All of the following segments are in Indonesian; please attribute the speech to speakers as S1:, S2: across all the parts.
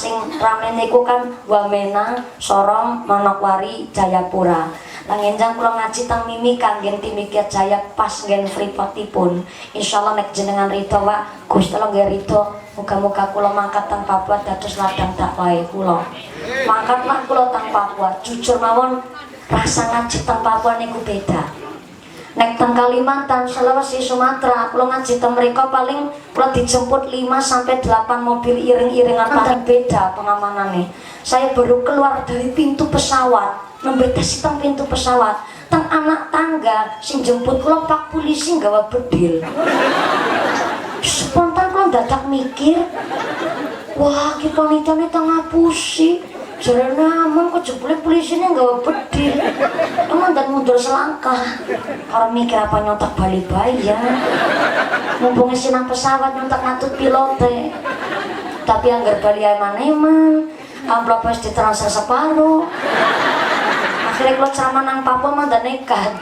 S1: sing rame niku kan Wamena, Sorong, Manokwari, Jayapura. Lah ngenjang kula ngaji teng Mimi kanggen Timika Jaya pas nggen Freeport-ipun. Insyaallah nek jenengan ridho Pak, Gusti Allah nggih ridho, muga-muga kula mangkat teng Papua dados ladang dakwahe kula. Mangkatlah kula teng Papua, jujur mawon rasa ngaji teng Papua niku beda. Nek teng Kalimantan, Sulawesi, Sumatera, kula ngaji teng mriko paling kula dijemput 5 sampai 8 mobil iring-iringan paling beda pengamanannya. Saya baru keluar dari pintu pesawat, membetes teng pintu pesawat, teng anak tangga sing jemput kula pak polisi nggawa bedil. Spontan kula dadak mikir, wah ki panitiane teng ngapusi. Jarane aman kok jebule polisine nggawa bedil. Emang dan mundur selangkah. Karo mikir apa nyontek bali bayi ya. Mumpung sinang pesawat nyontek ngatut pilote. Tapi anggar bali eman-eman, amplop wis ditransfer separuh. Akhirnya kula ceramah nang Papua mah dan nekat.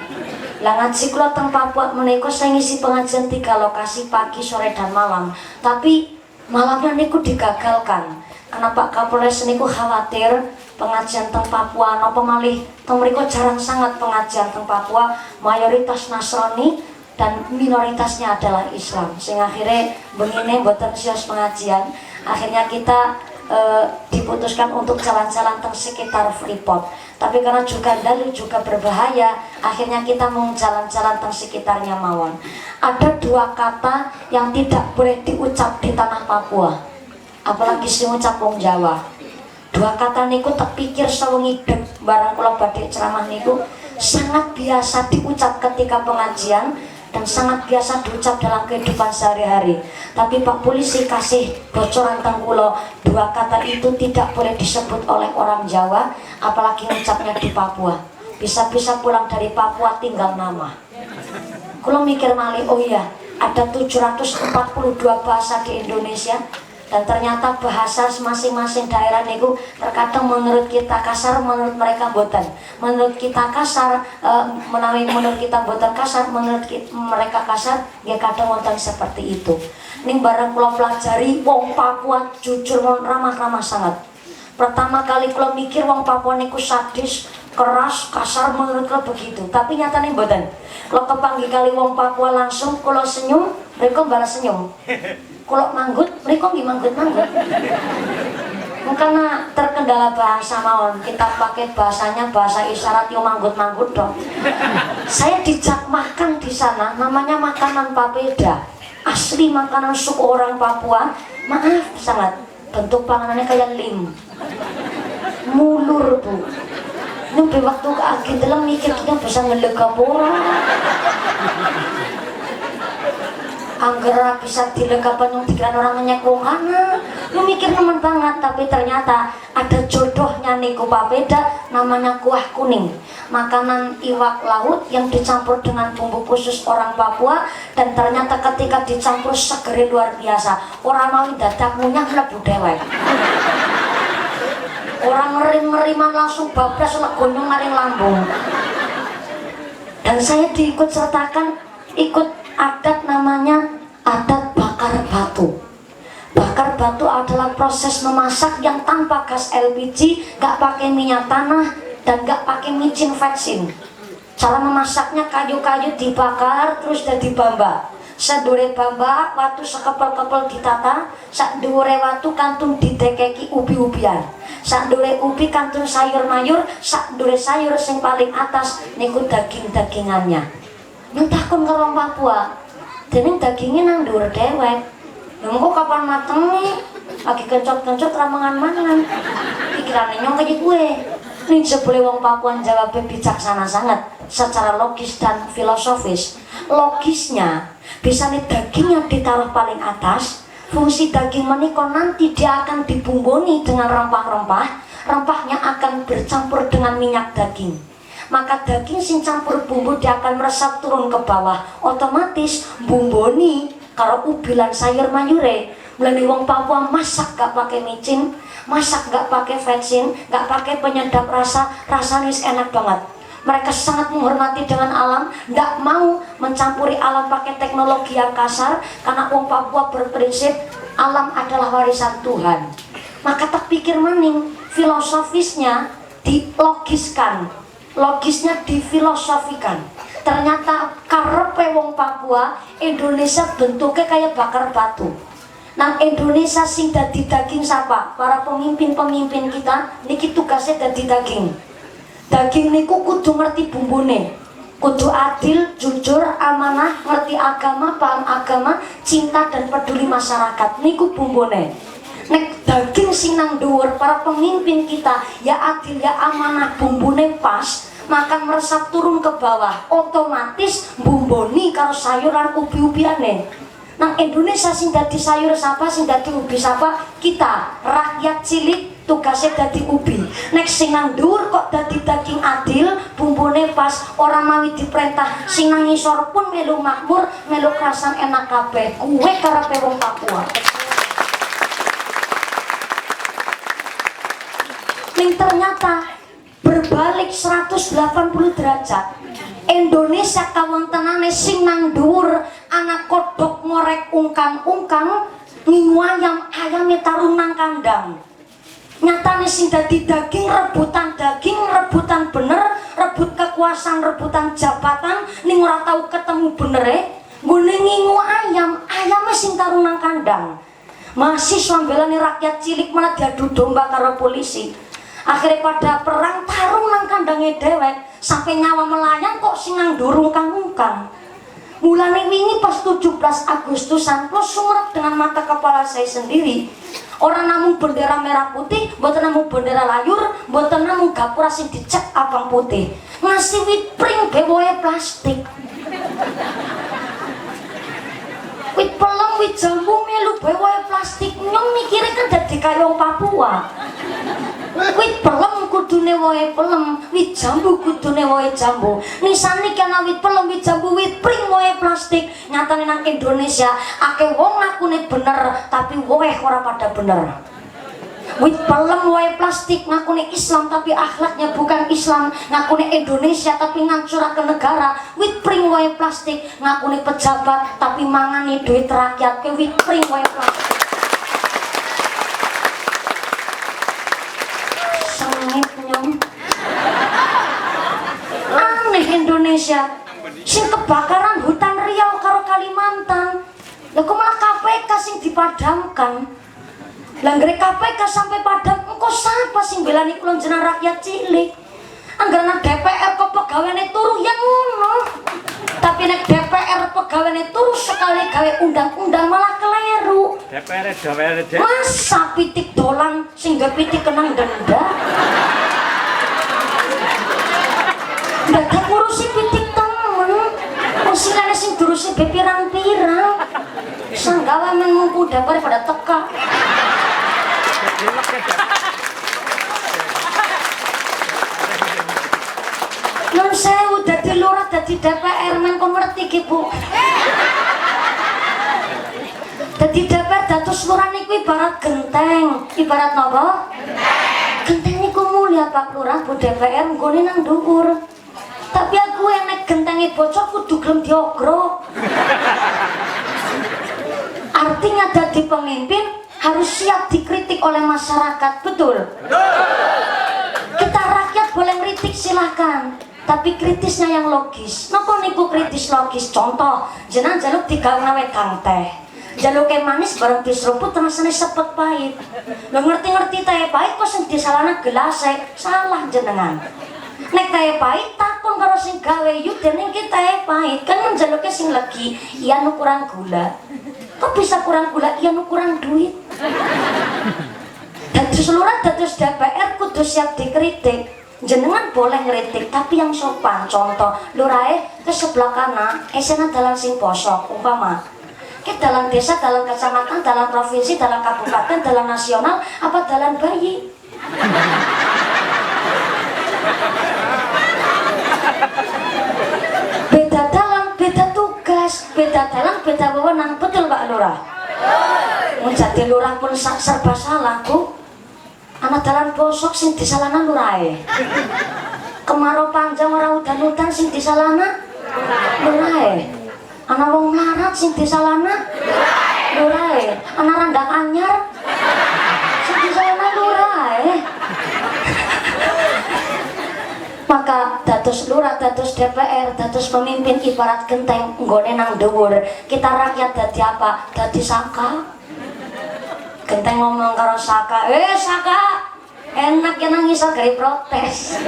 S1: Lah ngaji kula teng Papua menika saya ngisi pengajian 3 lokasi pagi, sore dan malam. Tapi malamnya niku digagalkan. Kenapa Kapolres niku khawatir pengajian teng Papua napa malih teng mriku jarang sangat pengajian teng Papua, mayoritas Nasrani dan minoritasnya adalah Islam. Sing akhirnya begini mboten sios pengajian. Akhirnya kita diputuskan untuk jalan-jalan teng sekitar Freeport. Tapi karena juga dalil juga berbahaya, akhirnya kita mau jalan-jalan teng sekitarnya mawon. Ada 2 kata yang tidak boleh diucap di tanah Papua. Apalagi sing ngucap wong Jawa. 2 kata niku tak pikir sawengi dek barang kula badhe ceramah niku sangat biasa diucap ketika pengajian dan sangat biasa diucap dalam kehidupan sehari-hari. Tapi Pak Polisi kasih bocoran teng kula, 2 kata itu tidak boleh disebut oleh orang Jawa, apalagi ngucapnya di Papua. Bisa-bisa pulang dari Papua tinggal nama. Kula mikir malih, oh iya, ada 742 bahasa di Indonesia. Dan ternyata bahasa masing-masing daerah niku terkadang menurut kita kasar, menurut mereka boten. Menurut kita kasar, menawi menurut kita boten kasar, menurut mereka kasar, ya kadang wonten seperti itu. Ning barang kula pelajari wong Papua jujur ramah-ramah sangat. Pertama kali kula mikir wong Papua niku sadis, keras, kasar menurut kula begitu. Tapi nyatane boten. Kula kepanggih kali wong Papua langsung kula senyum, mereka balas senyum. Kalau manggut, mereka nggih manggut-manggut. Karena terkendala bahasa mawon, kita pakai bahasanya bahasa isyarat yo manggut-manggut dong. Saya dijak makan di sana, namanya makanan papeda. Asli makanan suku orang Papua. Maaf sangat, bentuk panganannya kayak lim. Mulur Bu. Ini waktu agak dalam mikir kita bisa ngelega pora. Angger bisa dilegapan yang pikiran orang ngenyek wong kana. Lu mikir nemen banget, tapi ternyata ada jodohnya niku papeda, namanya kuah kuning. Makanan iwak laut yang dicampur dengan bumbu khusus orang Papua, dan ternyata ketika dicampur seger luar biasa. Orang mau dadak munyah mlebu dewek. Orang ngerim-ngeriman langsung bablas legonyong maring lambung. Dan saya diikut sertakan ikut adat namanya adat bakar batu. Bakar batu adalah proses memasak yang tanpa gas LPG, gak pakai minyak tanah dan gak pakai micin vaksin. Cara memasaknya kayu-kayu dibakar terus jadi bamba. Sadure bamba watu sekepel-kepel ditata, sadure watu kantun ditekeki ubi-ubian. Sadure ubi kantun sayur mayur, sadure sayur sing paling atas niku daging-dagingannya. Mentakun ke orang Papua, dening dagingnya nang dhuwur dewek. Engko kapan matenge? Lagi kencot-kencot ramangan-mangan. Pikirane nyong kaya gue. Ning jebule wong Papua jawab bijaksana sangat secara logis dan filosofis. Logisnya, bisa nih dagingnya ditaruh paling atas. Fungsi daging menika nanti dia akan dibumboni dengan rempah-rempah. Rempahnya akan bercampur dengan minyak daging. Maka daging sing campur bumbu dia akan meresap turun ke bawah, otomatis bumboni karo ubilan sayur mayure. Mulane wong Papua masak gak pakai micin, masak gak pakai vaksin, gak pakai penyedap rasa, rasanya enak banget. Mereka sangat menghormati dengan alam, gak mau mencampuri alam pakai teknologi yang kasar, karena wong Papua berprinsip alam adalah warisan Tuhan. Maka tak pikir maning, filosofisnya dilogiskan, logisnya difilosofikan. Ternyata karepe wong Papua, Indonesia bentuknya kayak bakar batu. Nang Indonesia sing dadi daging sapa? Para pemimpin-pemimpin kita niki tugasnya dadi daging. Daging niku kudu ngerti bumbune, kudu adil, jujur, amanah, ngerti agama, paham agama, cinta dan peduli masyarakat. Niku bumbune. Nek daging sing nang dhuwur para pemimpin kita ya adil ya amanah, bumbune pas, makan meresap turun ke bawah, otomatis bumboni karo sayuran ubi-ubiane. Nang Indonesia sing dadi sayur sapa, sing dadi ubi sapa? Kita, rakyat cilik tugasnya dadi ubi. Nek sing nang dhuwur kok dadi daging adil, bumbune pas, orang mawi diperintah, sing nang ngisor pun melu makmur, melu kerasan enak kabeh. Kuwe karepe wong Papua. Ning ternyata berbalik 180 derajat. Indonesia kawontenane sing nang dhuwur, anak kodok ngorek ungkang-ungkang, ngingu ayam-ayame tarung nang kandang. Nyatane sing dadi daging, rebutan bener, rebut kekuasaan, rebutan jabatan, ning ora tau ketemu benere, nggone ngingu ayame sing tarung nang kandang. Mahasiswa belani rakyat cilik malah diadu domba karo polisi. Akhirnya pada perang tarung nang kandangnya dewek, sampai nyawa melayang kok sing nang durung kang-ungkang. Mulane wingi pas 17 Agustusan plus sumerep dengan mata kepala saya sendiri. Orang namung bendera merah putih, mboten namung bendera layur, mboten namung gapura sing dicek abang putih. Ngasih wit pring bewoe plastik. Wit pelem, wit jambu melu bewoe plastik. Nyong mikire kan dadi kayong Papua. Wit pelem kudune woe pelem, wit jambu kudune woe jambu. Nisane kana wit pelem, wit jambu, wit pring woe plastik. Nyatane nang Indonesia akeh wong ngakune bener tapi woe ora pada bener. Wit pelem woe plastik ngakune Islam tapi akhlaknya bukan Islam, ngakune Indonesia tapi ngancuraken negara. Wit pring woe plastik ngakune pejabat tapi mangani duit rakyat. Ke wit pring woe plastik. Aneh Indonesia sing kebakaran hutan Riau karo Kalimantan, lah kok malah KPK sing dipadamkan. Langgere KPK sampai padam, engko sapa sing belani kula jenengan rakyat cilik? Anggaran DPR kok pegawene turu ya ngono. Tapi nek DPR pegawene turu sekali gawe undang-undang malah keliru. DPR masa pitik dolan sing gak pitik kenang denda. Ndak ngurusi pitik temen. Wong silane sing durusi be pirang-pirang. Sanggawa men mungku dapare pada teka. Nun sewu dadi lurah dadi DPR men kok ngerti ki Bu. Dadi DPR dados lurah niku ibarat genteng. Ibarat napa? Genteng niku mulia Pak Lurah, Bu DPR nggone nang dhuwur. Tapi aku yang nek gentenge bocor kudu gelem diogrok. Artinya dadi pemimpin harus siap dikritik oleh masyarakat, betul? Kita rakyat boleh kritik silahkan, tapi kritisnya yang logis. Napa niku kritis logis? Contoh, jenengan jaluk digawe wedang teh, jaluke manis bareng diseruput rasane sepet pahit. Lho ngerti-ngerti teh pahit kok sing disalahna gelase, salah jenengan. Nek teh pahit takon karo sing gawe yu dening ki teh pahit, kan njaluke sing legi, iya nu kurang gula. Kok bisa kurang gula? Iya nu kurang duit. Dados lurah, dados DPR kudu siap dikritik. Jenengan boleh ngeritik tapi yang sopan. Contoh, lurahe ke sebelah kanan, esena dalan sing posok umpama. Ke dalam desa, dalam kecamatan, dalam provinsi, dalam kabupaten, dalam nasional, apa dalam bayi? Beda dalam, beda tugas, beda dalam, beda wewenang. Betul Pak Lurah? Menjadi lurah pun serba salah Bu. Anak dalan posok sing disalahna lurahe. Kemarau panjang ora udan-udan sing disalahna lurahe. Ana wong melarat sing disalahna lurahe. Ana randang anyar sing disalahna dados lurah, dados DPR, dados pemimpin ibarat genteng nggone nang dhuwur. Kita rakyat dadi apa? Dadi saka. Genteng ngomong karo saka, saka, enak ya nang ngisor gawe protes.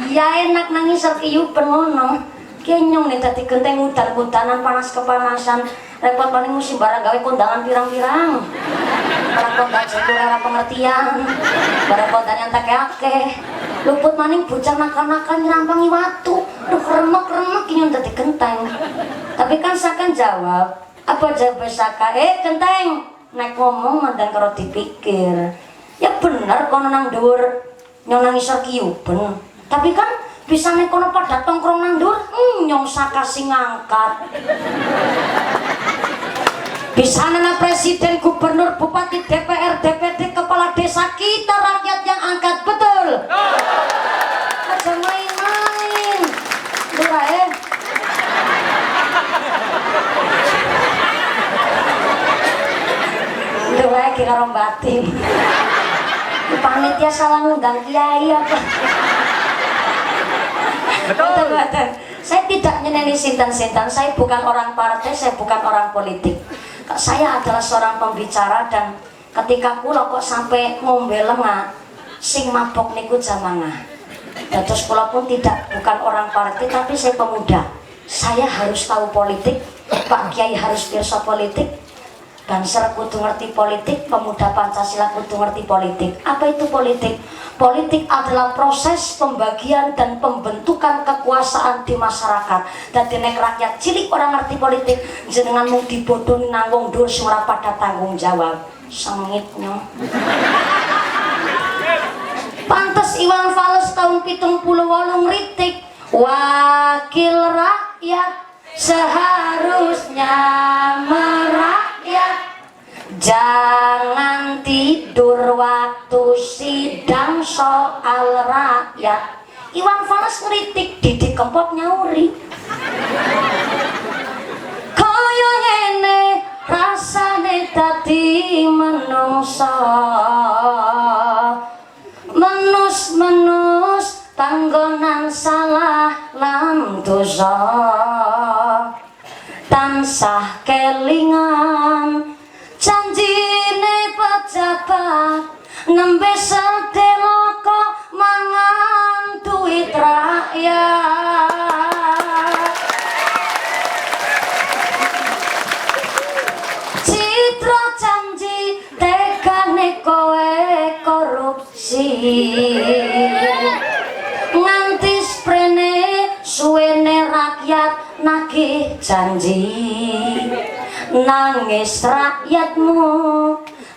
S1: Ya enak nang ngisor kiyuben ngono. Kenyong nih dadi genteng udan-udanan panas kepanasan. Repot paling mesti barang gawe kondangan pirang-pirang. Barang kondangan jatuh era pengertian. Barang kondangan yang tak akeh. Luput maning bocah nakan-nakan nyerampangi watu. Duh remek-remek ini dadi genteng. Tapi kan Saka jawab, apa jawab Saka? Genteng, nek ngomong mandan karo dipikir. Ya bener kono nang dhuwur nyong nang isor kiyuben. Tapi kan bisa nek kono pada tongkrong nang dhuwur, nyong Saka sing ngangkat. Bisa nana presiden, gubernur, bupati, DPR, DPD, kepala desa, kita rakyat yang angkat, betul? Aja main-main. Lurah Lurah kira rombatin. Panitia salah ngundang kiai apa? Betul. Saya tidak nyeneni sintan-sintan, saya bukan orang partai, saya bukan orang politik. Saya adalah seorang pembicara dan ketika kula kok sampai ngombe lengah, sing mabok niku jamangah. Terus kula pun bukan orang partai, tapi saya pemuda. Saya harus tahu politik, Pak Kiai harus pirsa politik, Banser kudu ngerti politik, pemuda Pancasila kudu ngerti politik. Apa itu politik? Politik adalah proses pembagian dan pembentukan kekuasaan di masyarakat. Dadi nek rakyat cilik orang ngerti politik, jenengan mung dibodohi nang wong dhuwur sing ora pada tanggung jawab. Sengitnya. Pantes Iwan Fals tahun 78 ngritik, wakil rakyat seharusnya merakyat. Jangan tidur waktu sidang soal rakyat. Iwan Fals ngritik, Didi Kempot nyauri. Kaya ngene rasane dadi menungsa. Menus-menus panggonan salah lan dosa. Tansah kelingan janjine pejabat nembe sedeloko mangan duit rakyat. Citra janji tegane kowe korupsi. Nganti sprene suwene rakyat nagih janji. Nangis rakyatmu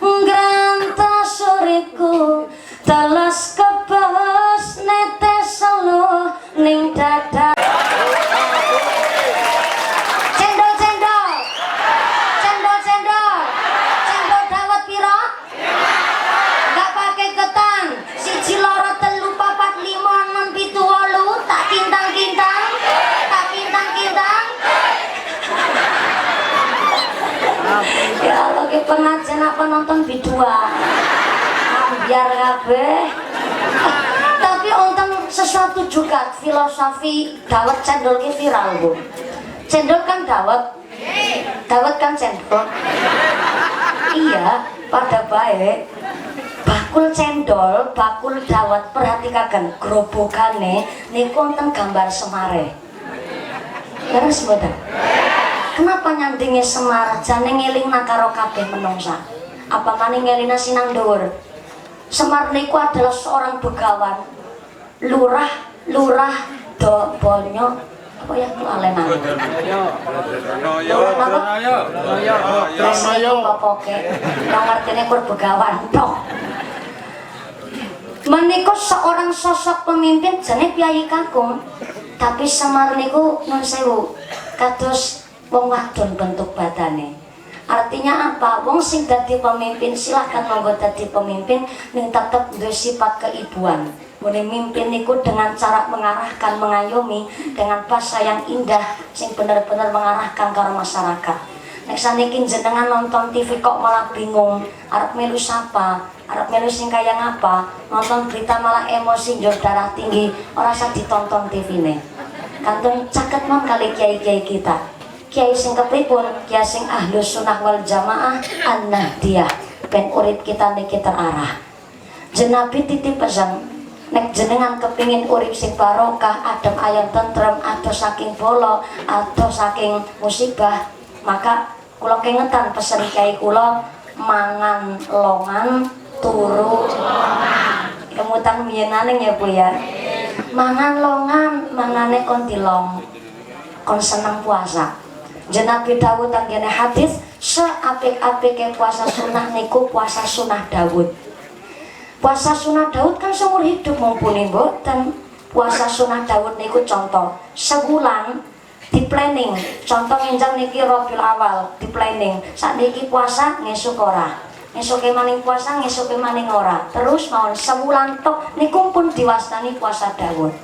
S1: ngrantas uripku, teles kebes netes seluh ning dada. Cendol dawet piro? Gak pakai ketan. 1 2 3 4 5 6 7 8 tak kintang-kintang. Ya Allah, ke pengajian apa nonton biduan biar kabeh. Tapi untung sesuatu juga filosofi dawet cendol ke viral bu. Cendol kan dawet kan cendol. Iya, pada baik bakul cendol, bakul dawet, perhatikan gerobokane niku wonten gambar Semare. Terus boten. Kenapa nyandingi Semar? Jane ngelingna karo kabeh menungsa. Apa maning ngelina sinang dhuwur. Semar niku adalah seorang begawan. Lurah Dobonyo. Apa ya kelalenan? Tronoyo. Pokoke. Yang artinya kur begawan tok. Menika seorang sosok pemimpin jane Piyayi Kakung. Tapi Semar niku nun sewu kados wong wadon bentuk badane. Artinya apa? Wong sing dadi pemimpin silahkan monggo dadi pemimpin ning tetep duwe sifat keibuan. Mune mimpin niku dengan cara mengarahkan, mengayomi dengan bahasa yang indah sing bener-bener mengarahkan karo masyarakat. Nek saniki jenengan nonton TV kok malah bingung, arep melu sapa, arep melu sing kaya ngapa, nonton berita malah emosi njur darah tinggi, ora usah ditonton TV-ne. Kantun caket mon kali kiai-kiai kita. Kiai sing kepripun? Kiai sing Ahlus Sunnah wal Jamaah An-Nahdiyah. Ben urip kita niki terarah. Jenabi titip pesan, nek jenengan kepingin urip sing barokah, adem ayem tentrem, atau saking bolo, atau saking musibah, maka kula kengetan pesen kiai kula, mangan longan turu kemutan miyenane ya Bu ya. Mangan longan, mangane kon dilong, kon seneng puasa. Jenabi Dawud anggene hadis, seapik-apike puasa sunah niku puasa sunah Dawud. Puasa sunah Daud kan seumur hidup mumpuni mboten. Puasa sunah Daud niku contoh sebulan di planning. Contoh ngenjang niki Rabiul Awal di planning. Saat niki puasa ngesuk ora, ngesuke maning puasa, ngesuke maning ora. Terus mawon sebulan tok niku pun diwastani puasa Daud.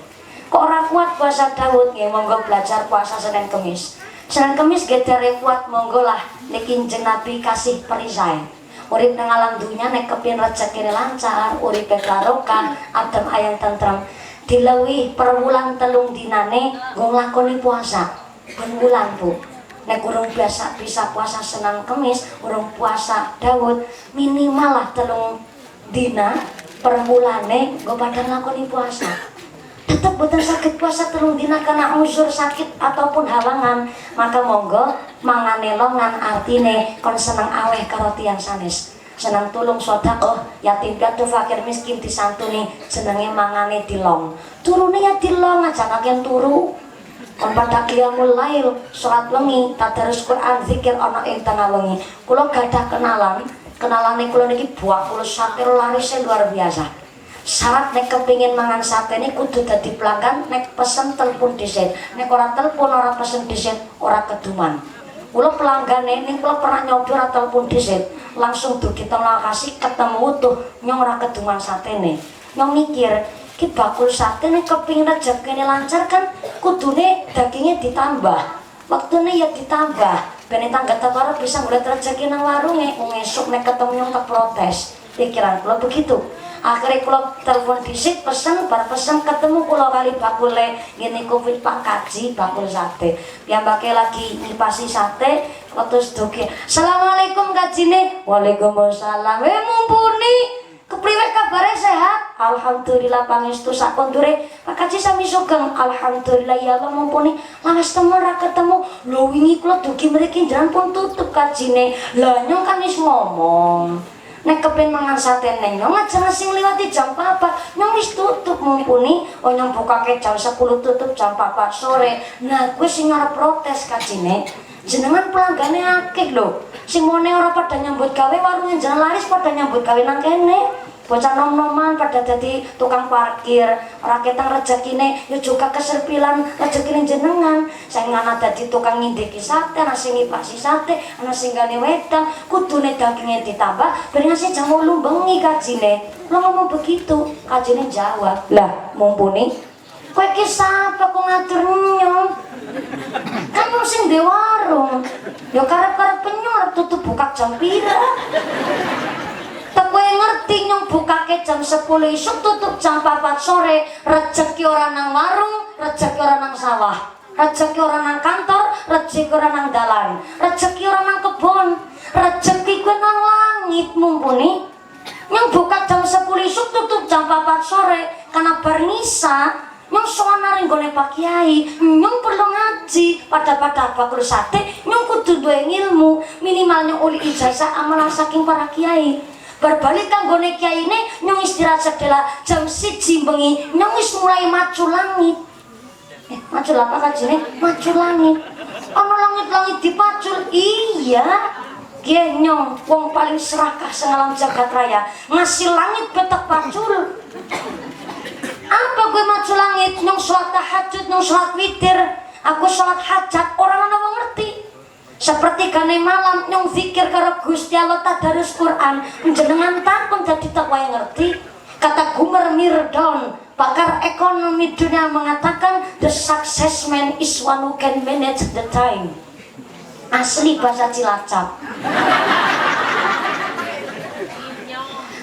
S1: Kok ora kuat puasa Daud nggih, monggo belajar puasa Senin Kemis. Senin Kemis gedere kuat, monggo lah niki Nabi kasih perisai. Urip nang alam dunya nek kepin rezekine lancar, uripe barokah, adem ayem tentrem, dilewih per wulan 3 dinane nggo nglakoni puasa. Ben wulan Bu. Nek urung biasa bisa puasa Senin Kemis, urung puasa Daud, minimal lah 3 dina per wulane nggo padha nglakoni puasa. Tetap boten sakit puasa 3 dina karena unsur sakit ataupun halangan, maka monggo mangane longan, artine kon seneng aweh karo tiyang sanes, seneng tulung sedekah yatim piatu fakir miskin disantuni, jenenge mangane dilong, turune ya dilong aja kakek turu kon pada qiyamul lail, salat wengi, tadarus Quran, zikir ana ing tengah wengi. Kula gadah kenalane kula niki buah kula sate larisnya luar biasa. Syarat nek kepingin mangan sate ini kudu dadi pelanggan, nek pesen telepon dhisik. Nek ora telepon ora pesen dhisik ora keduman. Kula pelanggane ini kula pernah nyoba ora telepon dhisik, langsung dugi teng lokasi ketemu utuh nyong ora keduman satene. Nyong mikir, ki bakul sate nek kepingin rezekine lancar kan kudune dagingnya ditambah. Waktune ya ditambah. Ben tangga teparo bisa golek rezeki nang warunge, esuk nek ketemu nyong keprotes. Pikiran kula begitu. Akhirnya kula telepon dhisik pesen, bar pesen ketemu kula kali bakule ngene Covid Pak Kaji bakul sate. Piyambake lagi ngipasi sate, terus doge. Assalamualaikum Kajine. Waalaikumsalam. Mumpuni. Kepriwe kabare sehat? Alhamdulillah pangestu sak kondure. Pak Kaji sami sugeng. Alhamdulillah ya Allah mumpuni. Lawas temu ra ketemu. Lho wingi kula dugi mriki njaran pun tutup Kajine. Lah nyong kan wis ngomong. Nek kepen mangan sate neng nyong aja sing liwati jam 4, nyong wis tutup mumpuni. Oh nyong bukake jam 10 tutup jam 4 sore. Nah kuwi sing arep protes Kajine, jenengan pelanggane akeh lho, sing mone ora pada nyambut gawe, warunge jenengan laris pada nyambut gawe nang kene. Bocah nom-noman pada dadi tukang parkir, ora ketang rezekine ya juga keserpilan rezekine jenengan. Sing ana dadi tukang ngindiki sate, ana sing ngipasi sate, ana sing gane wedang, kudune dagingnya ditambah ben ngasih jam 8 bengi Kajine. Lo ngomong begitu, Kajine jawab, "Lah, mumpuni kowe iki sapa kok ngatur nyong? Kan wong sing di warung, ya karep-karep penyu tutup buka jam pira?" Kowe ngerti nyong bukake jam 10 isuk tutup jam 4 sore, rezeki ora nang warung, rezeki ora nang sawah, rezeki ora nang kantor, rezeki ora nang dalan, rezeki ora nang kebon, rezeki kuwi nang langit mumpuni. Nyong buka jam 10 isuk tutup jam 4 sore karena bar ngisa nyong sowan nang nggone Pak Kiai, nyong perlu ngaji, pada bakul sate nyong kudu duwe ilmu, minimalnya uli ijazah amalan saking para kiai. Berbalik kanggone kiai ini nyong istirahat sedela jam 1 bengi nyong wis mulai macu langit. Macu apa Kajine? Macu langit. Ono langit-langit dipacul. Iya. Kiai nyong wong paling serakah sengalam jagat raya, ngasih langit petak pacul. Apa gue macu langit? Nyong sholat tahajud, nyong sholat witir, aku sholat hajat, orang ana wong ngerti. Seperti gane malam nyong zikir karo Gusti Allah tadarus Quran, jenengan takon dadi tak wae ngerti. Kata Gumer Mirdon, pakar ekonomi dunia mengatakan the success man is one who can manage the time. Asli bahasa Cilacap.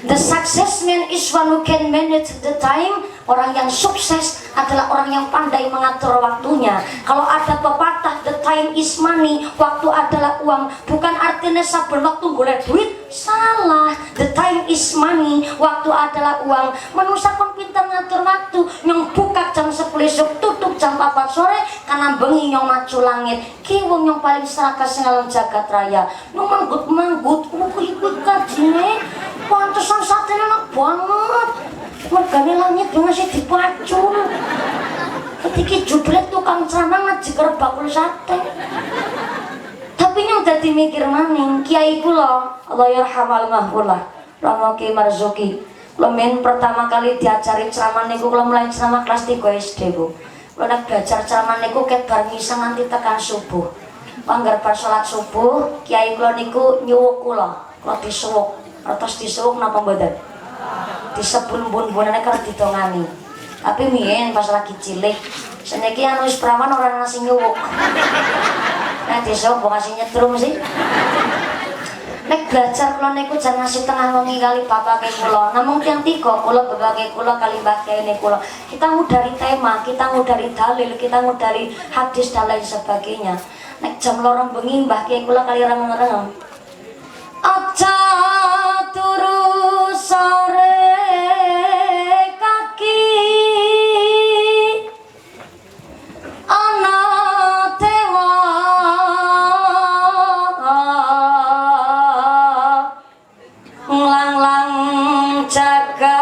S1: The success man is one who can manage the time. Orang yang sukses adalah orang yang pandai mengatur waktunya. Kalau ada pepatah the time is money, waktu adalah uang, bukan artinya saben waktu golek duit. Salah. The time is money, waktu adalah uang. Manusia kon pinter ngatur waktu, nyong buka jam 10 esuk, tutup jam 4 sore, karena bengi nyong macu langit. Ki wong nyong paling serakas ngalam jagat raya. Nyong manggut ikut kajine. Pantesan satenya enak banget. Mergane langit yo masih dipacul. Ketika jublet tukang celana ngaji karo bakul sate. Tapi nyong dadi mikir maning, kiai kula Allah yarhamal mahfulah, Romo Ki Marzuki. Kula men pertama kali diajari ceramah niku kula mulai ceramah kelas 3 SD, Bu. Kula nek belajar ceramah niku ket bar ngisang nganti tekan subuh. Pangger bar salat subuh, kiai kula niku nyuwuk kula disuwuk. Terus disuwuk napa mboten? Disebul bun-bunane karo ditongani. Tapi mien pas lagi cilik, seniki anu wis prawan ora nasi nyuwuk. Nek disuwuk mbok kasih nyetrum sih. Nek belajar kula niku jan ngasih tengah wengi kali bapake kula. Namung tiyang tiga kula bapake kula kali mbah kyai kula. Kita ngudari tema, kita ngudari dalil, kita ngudari hadis dan lain sebagainya. Nek jam 2 bengi mbah kyai kula kali rengeng-rengeng. Aja turu sore kaki ana dewa nglang-lang jaga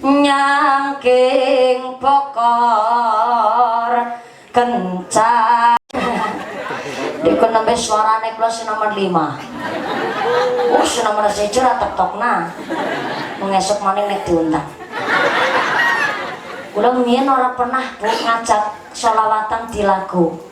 S1: nyangking pokor kencang. Dikon nembe suarane kula si nomor 5. Si nomor 1 ra tek-tokna. Mengesuk maning nek diundang. Kula mien ora pernah Bu ngajak sholawatan di lagu.